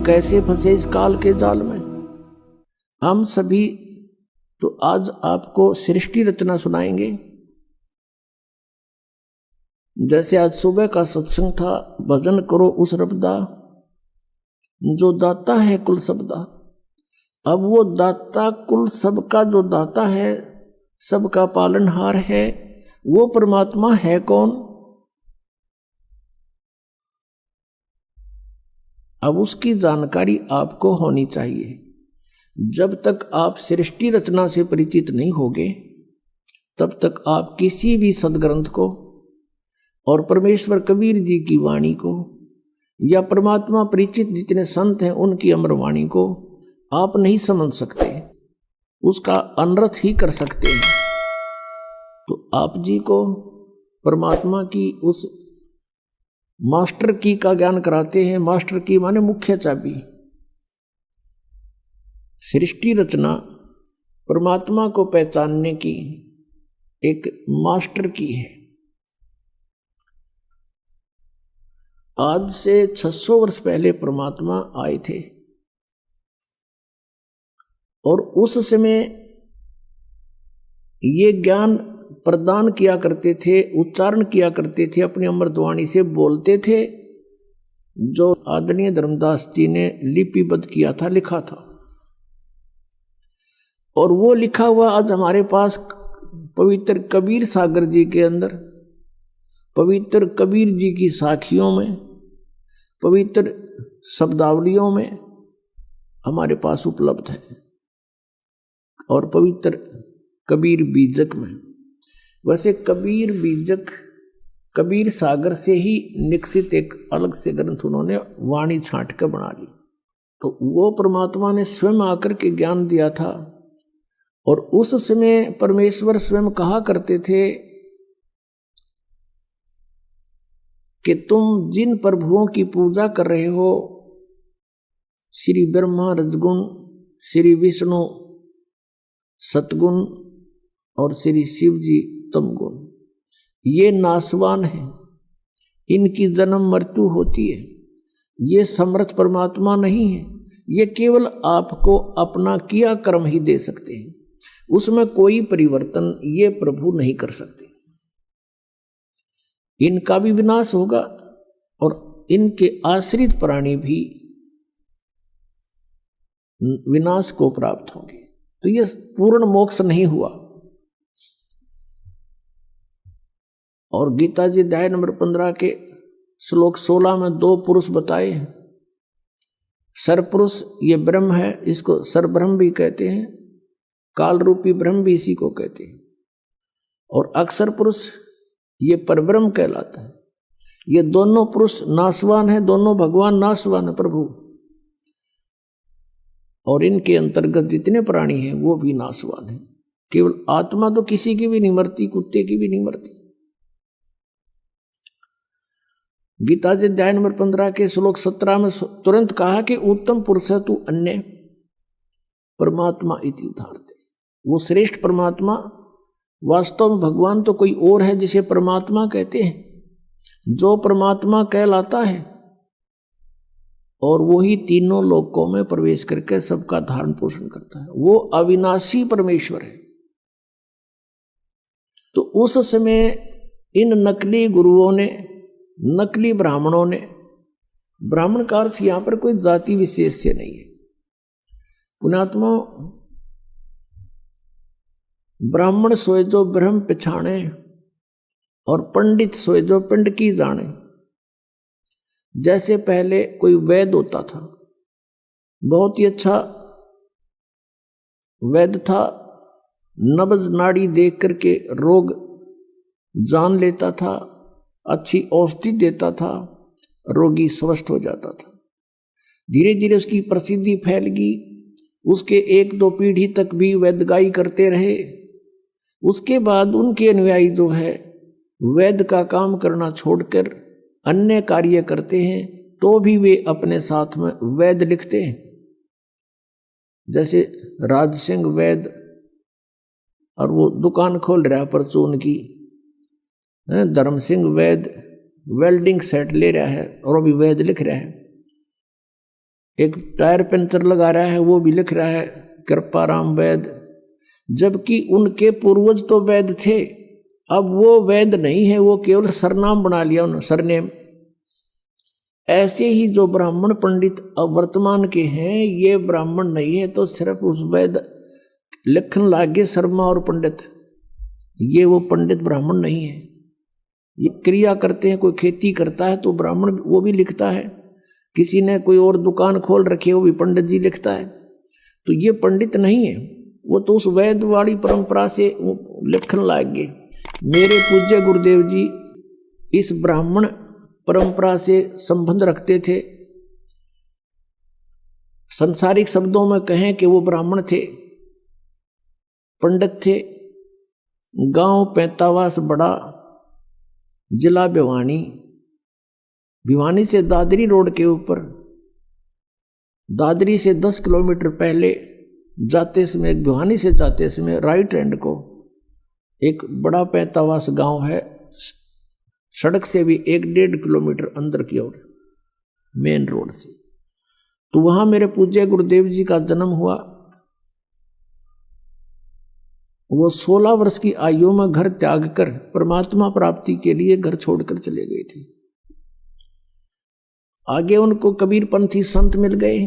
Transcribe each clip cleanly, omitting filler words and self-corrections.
कैसे फंसे इस काल के जाल में। हम सभी तो आज आपको सृष्टि रचना सुनाएंगे। जैसे आज सुबह का सत्संग था, भजन करो उस रबदा जो दाता है कुल सबदा। अब वो दाता कुल सबका जो दाता है, सबका पालनहार है, वो परमात्मा है कौन? अब उसकी जानकारी आपको होनी चाहिए। जब तक आप सृष्टि रचना से परिचित नहीं होगे, तब तक आप किसी भी सदग्रंथ को और परमेश्वर कबीर जी की वाणी को या परमात्मा परिचित जितने संत हैं उनकी अमर वाणी को आप नहीं समझ सकते, उसका अनर्थ ही कर सकते हैं। तो आप जी को परमात्मा की उस मास्टर की का ज्ञान कराते हैं। मास्टर की माने मुख्य चाबी। सृष्टि रचना परमात्मा को पहचानने की एक मास्टर की है। आज से 600 वर्ष पहले परमात्मा आए थे और उस समय ये ज्ञान प्रदान किया करते थे, उच्चारण किया करते थे, अपनी अमृतवाणी से बोलते थे, जो आदरणीय धर्मदास जी ने लिपिबद्ध किया था, लिखा था। और वो लिखा हुआ आज हमारे पास पवित्र कबीर सागर जी के अंदर, पवित्र कबीर जी की साखियों में, पवित्र शब्दावलियों में हमारे पास उपलब्ध है, और पवित्र कबीर बीजक में। वैसे कबीर बीजक कबीर सागर से ही निकसित एक अलग से ग्रंथ उन्होंने वाणी छांट कर बना ली। तो वो परमात्मा ने स्वयं आकर के ज्ञान दिया था। और उस समय परमेश्वर स्वयं कहा करते थे कि तुम जिन प्रभुओं की पूजा कर रहे हो, श्री ब्रह्मा रजगुण, श्री विष्णु सतगुण और श्री शिव जी तमगुण, ये नासवान हैं, इनकी जन्म मृत्यु होती है। ये समर्थ परमात्मा नहीं है, ये केवल आपको अपना किया कर्म ही दे सकते हैं, उसमें कोई परिवर्तन ये प्रभु नहीं कर सकते। इनका भी विनाश होगा और इनके आश्रित प्राणी भी विनाश को प्राप्त होंगे। तो ये पूर्ण मोक्ष नहीं हुआ। और गीता जी अध्याय नंबर 15 के श्लोक 16 में 2 पुरुष बताए हैं। सरपुरुष ये ब्रह्म है, इसको सरब्रह्म भी कहते हैं, काल रूपी ब्रह्म भी इसी को कहते हैं। और अक्षर पुरुष ये परब्रह्म कहलाता है। ये दोनों पुरुष नाशवान है, दोनों भगवान नाशवान है प्रभु। और इनके अंतर्गत जितने प्राणी हैं वो भी नाशवान है। केवल आत्मा तो किसी की भी नहीं मरती, कुत्ते की भी नहीं मरती। गीता जी अध्याय नंबर 15 के श्लोक 17 में तुरंत कहा कि उत्तम पुरुष है तू अन्य परमात्मा इति उदाहरते। वो श्रेष्ठ परमात्मा वास्तव में भगवान तो कोई और है जिसे परमात्मा कहते हैं। जो परमात्मा कहलाता है और वो ही तीनों लोकों में प्रवेश करके सबका धारण पोषण करता है, वो अविनाशी परमेश्वर है। तो उस समय इन नकली गुरुओं ने, नकली ब्राह्मणों ने, ब्राह्मण का अर्थ यहां पर कोई जाति विशेष से नहीं है। पुण्यात्मा, ब्राह्मण सोए जो ब्रह्म पछाणे और पंडित सोए जो पिंड की जाने। जैसे पहले कोई वैद्य होता था, बहुत ही अच्छा वैद्य था, नब्ज नाड़ी देख करके रोग जान लेता था, अच्छी औषधि देता था, रोगी स्वस्थ हो जाता था। धीरे धीरे उसकी प्रसिद्धि फैल गई, उसके 1-2 पीढ़ी तक भी वैद्यगाई करते रहे। उसके बाद उनके अनुयायी जो है वैद्य का काम करना छोड़कर अन्य कार्य करते हैं, तो भी वे अपने साथ में वैद्य लिखते हैं। जैसे राज सिंह वैद्य, और वो दुकान खोल रहा है परचून की। धर्म सिंह वैद्य वेल्डिंग सेट ले रहा है और वो भी वैद्य लिख रहा है। एक टायर पंचर लगा रहा है वो भी लिख रहा है कृपाराम वैद, जबकि उनके पूर्वज तो वैद थे। अब वो वैद नहीं है, वो केवल सरनाम बना लिया उन्होंने, सरनेम। ऐसे ही जो ब्राह्मण पंडित अब वर्तमान के हैं, ये ब्राह्मण नहीं है तो सिर्फ उस वैद लिखन लागे शर्मा और पंडित, ये वो पंडित ब्राह्मण नहीं है। ये क्रिया करते हैं, कोई खेती करता है तो ब्राह्मण वो भी लिखता है, किसी ने कोई और दुकान खोल रखी है वो भी पंडित जी लिखता है। तो ये पंडित नहीं है, वो तो उस वैद वाली परंपरा से लिखन लाग गए। मेरे पूज्य गुरुदेव जी इस ब्राह्मण परंपरा से संबंध रखते थे। संसारिक शब्दों में कहें कि वो ब्राह्मण थे, पंडित थे। गांव पैंतावास बड़ा, जिला भिवानी, भिवानी से दादरी रोड के ऊपर, दादरी से 10 किलोमीटर पहले जाते समय, भिवानी से जाते समय राइट हैंड को एक बड़ा पैंतावास गांव है, सड़क से भी 1-1.5 किलोमीटर अंदर की ओर, मेन रोड से। तो वहां मेरे पूज्य गुरुदेव जी का जन्म हुआ। वो 16 वर्ष की आयु में घर त्याग कर परमात्मा प्राप्ति के लिए घर छोड़कर चले गए थे। आगे उनको कबीरपंथी संत मिल गए,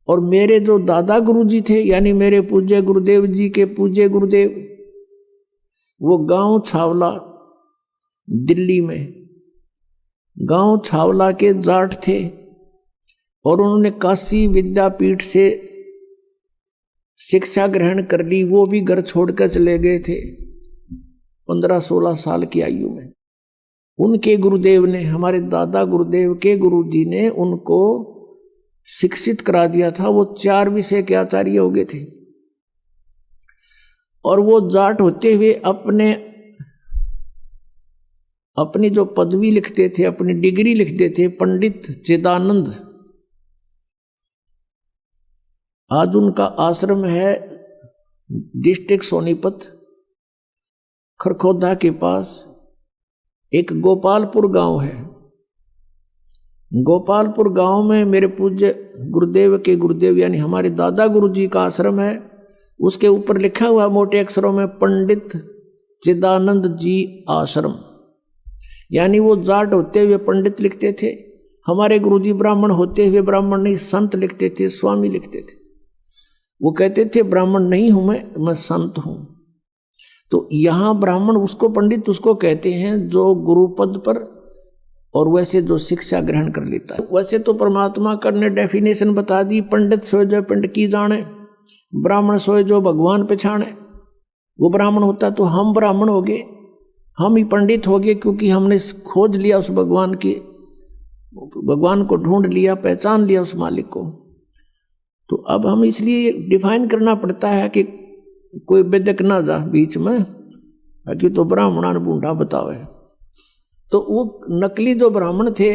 और मेरे जो दादा गुरुजी थे, यानी मेरे पूज्य गुरुदेव जी के पूज्य गुरुदेव, वो गांव छावला दिल्ली में, गांव छावला के जाट थे, और उन्होंने काशी विद्यापीठ से शिक्षा ग्रहण कर ली। वो भी घर छोड़कर चले गए थे 15-16 साल की आयु में। उनके गुरुदेव ने, हमारे दादा गुरुदेव के गुरुजी ने उनको शिक्षित करा दिया था। वो 4 विषय के आचार्य हो गए थे, और वो जाट होते हुए अपनी जो पदवी लिखते थे, अपनी डिग्री लिखते थे, पंडित चिदानंद। आज उनका आश्रम है डिस्ट्रिक्ट सोनीपत, खरखोदा के पास एक गोपालपुर गांव है। गोपालपुर गांव में मेरे पूज्य गुरुदेव के गुरुदेव यानी हमारे दादा गुरुजी का आश्रम है। उसके ऊपर लिखा हुआ मोटे अक्षरों में पंडित चिदानंद जी आश्रम, यानी वो जाट होते हुए पंडित लिखते थे। हमारे गुरुजी ब्राह्मण होते हुए ब्राह्मण नहीं, संत लिखते थे, स्वामी लिखते थे। वो कहते थे ब्राह्मण नहीं हूं मैं संत हूं। तो यहां ब्राह्मण उसको, पंडित उसको कहते हैं जो गुरुपद पर और वैसे जो शिक्षा ग्रहण कर लेता है। वैसे तो परमात्मा का ने डेफिनेशन बता दी, पंडित सोए जो पिंड की जाने, ब्राह्मण सोए जो भगवान पहचाने। वो ब्राह्मण होता तो हम ब्राह्मण हो गए, हम ही पंडित हो गए, क्योंकि हमने खोज लिया उस भगवान को ढूंढ लिया, पहचान लिया उस मालिक को। तो अब हम इसलिए डिफाइन करना पड़ता है कि कोई बेदक ना जा बीच में, कि तो ब्राह्मणा ने बूढ़ा बतावे। तो वो नकली जो ब्राह्मण थे,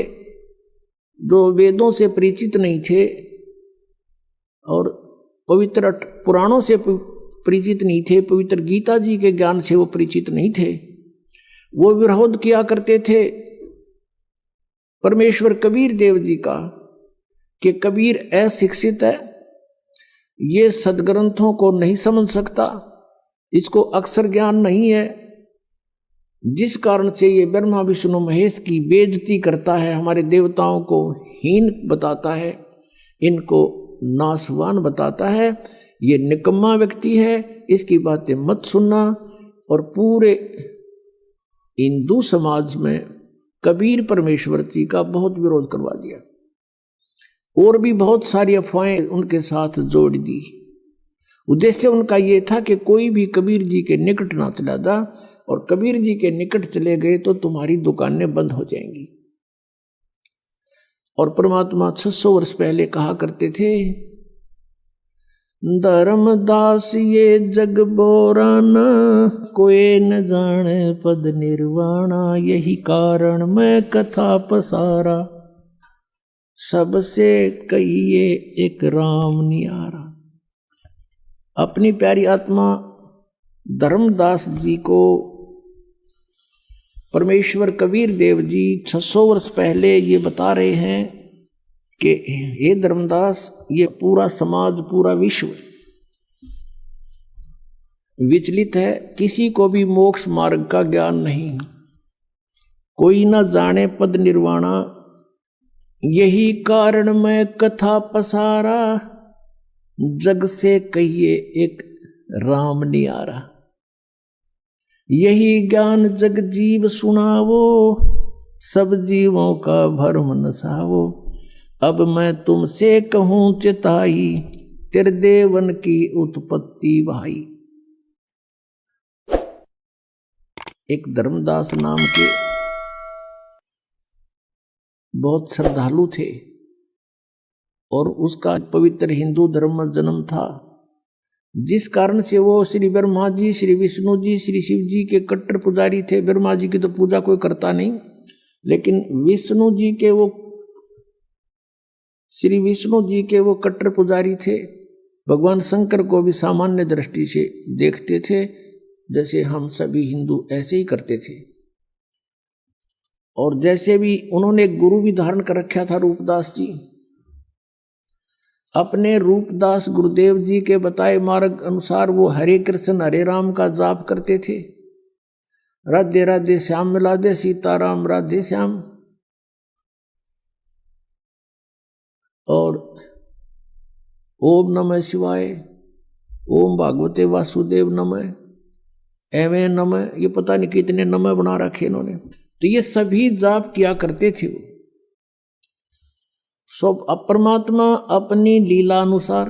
जो वेदों से परिचित नहीं थे और पवित्र पुराणों से परिचित नहीं थे, पवित्र गीता जी के ज्ञान से वो परिचित नहीं थे, वो विरोध किया करते थे परमेश्वर कबीर देव जी का कि कबीर अशिक्षित है, ये सदग्रंथों को नहीं समझ सकता, इसको अक्षर ज्ञान नहीं है, जिस कारण से ये ब्रह्मा विष्णु महेश की बेइज्जती करता है, हमारे देवताओं को हीन बताता है, इनको नासवान बताता है, ये निकम्मा व्यक्ति है, इसकी बातें मत सुनना। और पूरे हिंदू समाज में कबीर परमेश्वर जी का बहुत विरोध करवा दिया, और भी बहुत सारी अफवाहें उनके साथ जोड़ दी। उद्देश्य उनका ये था कि कोई भी कबीर जी के निकट ना चला जा, और कबीर जी के निकट चले गए तो तुम्हारी दुकानें बंद हो जाएंगी। और परमात्मा 600 वर्ष पहले कहा करते थे, धर्मदास ये जग बोराना, कोई न जाने पद निर्वाणा, यही कारण मैं कथा पसारा, सबसे कहिए एक राम नियारा। अपनी प्यारी आत्मा धर्मदास जी को परमेश्वर कबीर देव जी 600 वर्ष पहले ये बता रहे हैं कि हे धर्मदास, ये पूरा समाज, पूरा विश्व विचलित है, किसी को भी मोक्ष मार्ग का ज्ञान नहीं, कोई न जाने पद निर्वाणा, यही कारण मैं कथा पसारा, जग से कहिए एक राम नियारा। यही ज्ञान जग जीव सुनावो, सब जीवों का भरम नसावो। अब मैं तुमसे कहूं चिताई, त्रिदेवन की उत्पत्ति भाई। एक धर्मदास नाम के बहुत श्रद्धालु थे और उसका पवित्र हिंदू धर्म में जन्म था, जिस कारण से वो श्री ब्रह्मा जी, श्री विष्णु जी, श्री शिव जी के कट्टर पुजारी थे। ब्रह्मा जी की तो पूजा कोई करता नहीं, लेकिन विष्णु जी के वो, श्री विष्णु जी के वो कट्टर पुजारी थे। भगवान शंकर को भी सामान्य दृष्टि से देखते थे, जैसे हम सभी हिंदू ऐसे ही करते थे। और जैसे भी उन्होंने गुरु भी धारण कर रखा था, रूपदास जी। अपने रूपदास गुरुदेव जी के बताए मार्ग अनुसार वो हरे कृष्ण हरे राम का जाप करते थे। राधे राधे श्याम मिला दे सीताराम राधे श्याम, और ओम नमः शिवाय, ओम भागवते वासुदेव नमः, एवं नमः, ये पता नहीं कितने नमः बना रखे इन्होंने। तो ये सभी जाप किया करते थे वो। सब परमात्मा अपनी लीला अनुसार,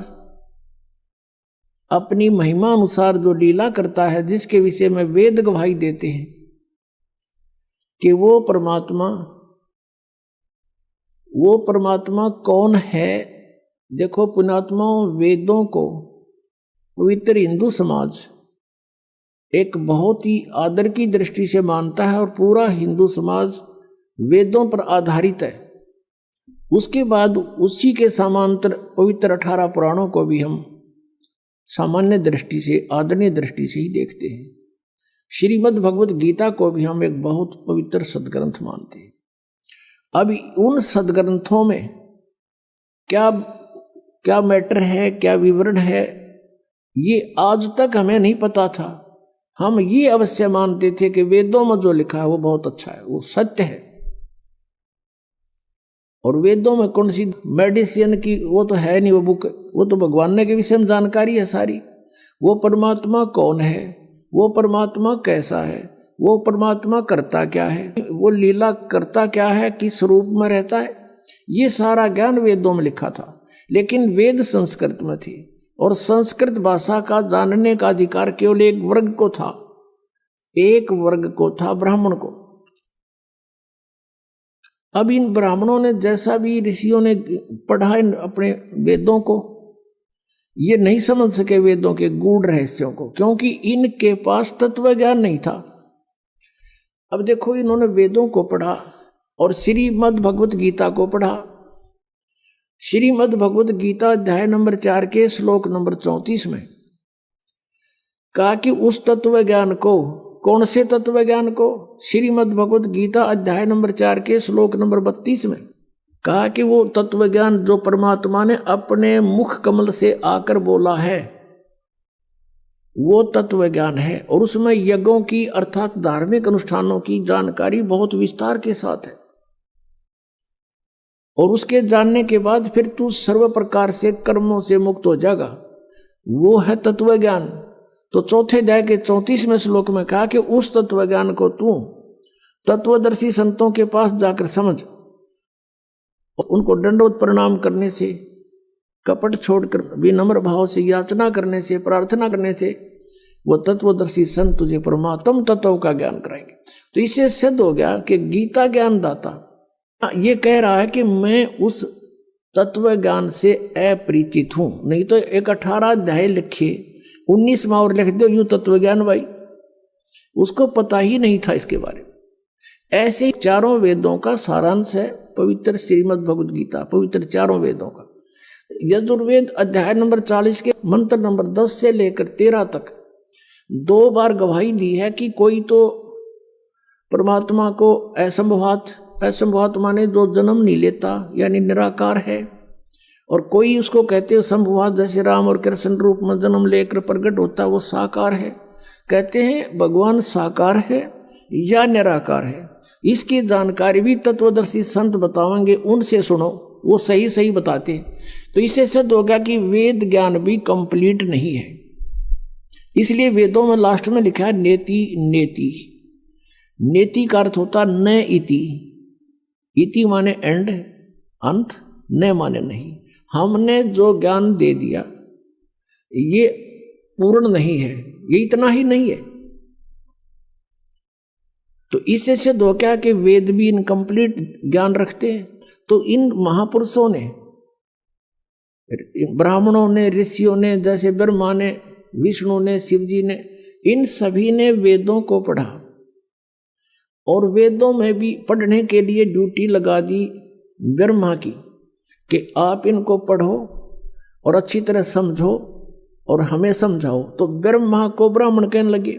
अपनी महिमा अनुसार जो लीला करता है, जिसके विषय में वेद गवाही देते हैं कि वो परमात्मा कौन है। देखो पुण्यात्माओं, वेदों को पवित्र हिंदू समाज एक बहुत ही आदर की दृष्टि से मानता है और पूरा हिंदू समाज वेदों पर आधारित है। उसके बाद उसी के समांतर पवित्र 18 पुराणों को भी हम सामान्य दृष्टि से, आदरणीय दृष्टि से ही देखते हैं। श्रीमद् भगवत गीता को भी हम एक बहुत पवित्र सदग्रंथ मानते हैं। अब उन सदग्रंथों में क्या मैटर है, क्या विवरण है, ये आज तक हमें नहीं पता था। हम ये अवश्य मानते थे कि वेदों में जो लिखा है वो बहुत अच्छा है, वो सत्य है। और वेदों में कौन सी मेडिसिन की वो तो है नहीं, वो बुक, वो तो भगवान ने के विषय में जानकारी है सारी। वो परमात्मा कौन है, वो परमात्मा कैसा है, वो परमात्मा करता क्या है, वो लीला करता क्या है, किस रूप में रहता है, ये सारा ज्ञान वेदों में लिखा था। लेकिन वेद संस्कृत में थी और संस्कृत भाषा का जानने का अधिकार केवल एक वर्ग को था, एक वर्ग को था, ब्राह्मण को। अब इन ब्राह्मणों ने जैसा भी ऋषियों ने पढ़ा अपने वेदों को, ये नहीं समझ सके वेदों के गूढ़ रहस्यों को, क्योंकि इनके पास तत्व ज्ञान नहीं था। अब देखो, इन्होंने वेदों को पढ़ा और श्रीमद् भगवत गीता को पढ़ा। श्रीमद् भगवत गीता अध्याय नंबर 4 के श्लोक नंबर 34 में कहा कि उस तत्व ज्ञान को, कौन से तत्व ज्ञान को? श्रीमद् भगवत गीता अध्याय नंबर 4 के श्लोक नंबर 32 में कहा कि वो तत्व ज्ञान जो परमात्मा ने अपने मुख कमल से आकर बोला है, वो तत्व ज्ञान है। और उसमें यज्ञों की अर्थात धार्मिक अनुष्ठानों की जानकारी बहुत विस्तार के साथ है। और उसके जानने के बाद फिर तू सर्व प्रकार से कर्मों से मुक्त हो जाएगा, वो है तत्व ज्ञान। तो चौथे अध्याय के 34वें श्लोक में कहा कि उस तत्व ज्ञान को तू तत्वदर्शी संतों के पास जाकर समझ, और उनको दंडवत प्रणाम करने से, कपट छोड़कर विनम्र भाव से याचना करने से, प्रार्थना करने से वो तत्वदर्शी संत तुझे परमात्म तत्व का ज्ञान कराएंगे। तो इससे सिद्ध हो गया कि गीता ज्ञान दाता ये कह रहा है कि मैं उस तत्व ज्ञान से अपरिचित हूं। नहीं तो एक 18 अध्याय लिखे, 19वां और लिख दो यूं तत्व ज्ञान भाई, उसको पता ही नहीं था इसके बारे में। ऐसे चारों वेदों का सारांश है पवित्र श्रीमद् भगवद गीता, पवित्र चारों वेदों का। यजुर्वेद अध्याय नंबर 40 के मंत्र नंबर 10 से लेकर 13 तक 2 बार गवाही दी है कि कोई तो परमात्मा को असंभवात असंभवात माने जो जन्म नहीं लेता यानी निराकार है, और कोई उसको कहते हैं संभवात जैसे राम और कृष्ण रूप में जन्म लेकर प्रकट होता है वो साकार है। कहते हैं भगवान साकार है या निराकार है, इसकी जानकारी भी तत्वदर्शी संत बताएंगे, उनसे सुनो, वो सही सही बताते हैं। तो इससे सिद्ध हो गया कि वेद ज्ञान भी कंप्लीट नहीं है। इसलिए वेदों में लास्ट में लिखा है नेति नेति। नेति का अर्थ होता न इति, इति माने एंड अंत, न माने नहीं। हमने जो ज्ञान दे दिया ये पूर्ण नहीं है, ये इतना ही नहीं है। तो इससे सिद्ध हो क्या कि वेद भी इनकम्प्लीट ज्ञान रखते हैं। तो इन महापुरुषों ने, ब्राह्मणों ने, ऋषियों ने, जैसे ब्रह्मा ने, विष्णु ने, शिव जी ने, इन सभी ने वेदों को पढ़ा और वेदों में भी पढ़ने के लिए ड्यूटी लगा दी ब्रह्मा की कि आप इनको पढ़ो और अच्छी तरह समझो और हमें समझाओ। तो ब्रह्मा को ब्राह्मण कहने लगे।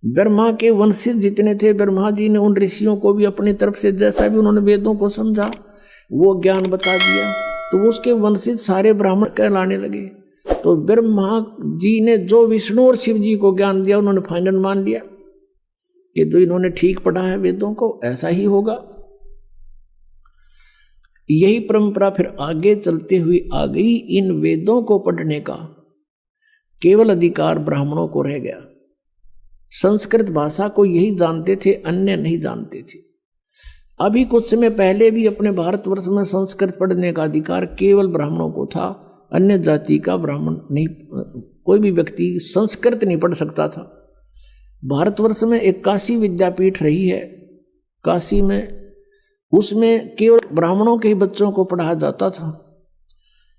ब्रह्मा के वंशज जितने थे, ब्रह्मा जी ने उन ऋषियों को भी अपनी तरफ से जैसा भी उन्होंने वेदों को समझा वो ज्ञान बता दिया, तो उसके वंशज सारे ब्राह्मण कहलाने लगे। तो ब्रह्मा जी ने जो विष्णु और शिव जी को ज्ञान दिया उन्होंने फाइनल मान लिया कि जो इन्होंने ठीक पढ़ा है वेदों को ऐसा ही होगा। यही परंपरा फिर आगे चलते हुए आ गई। इन वेदों को पढ़ने का केवल अधिकार ब्राह्मणों को रह गया। संस्कृत भाषा को यही जानते थे, अन्य नहीं जानते थे। अभी कुछ समय पहले भी अपने भारतवर्ष में संस्कृत पढ़ने का अधिकार केवल ब्राह्मणों को था, अन्य जाति का ब्राह्मण नहीं, कोई भी व्यक्ति संस्कृत नहीं पढ़ सकता था। भारतवर्ष में एक काशी विद्यापीठ रही है, काशी में, उसमें केवल ब्राह्मणों के ही बच्चों को पढ़ाया जाता था।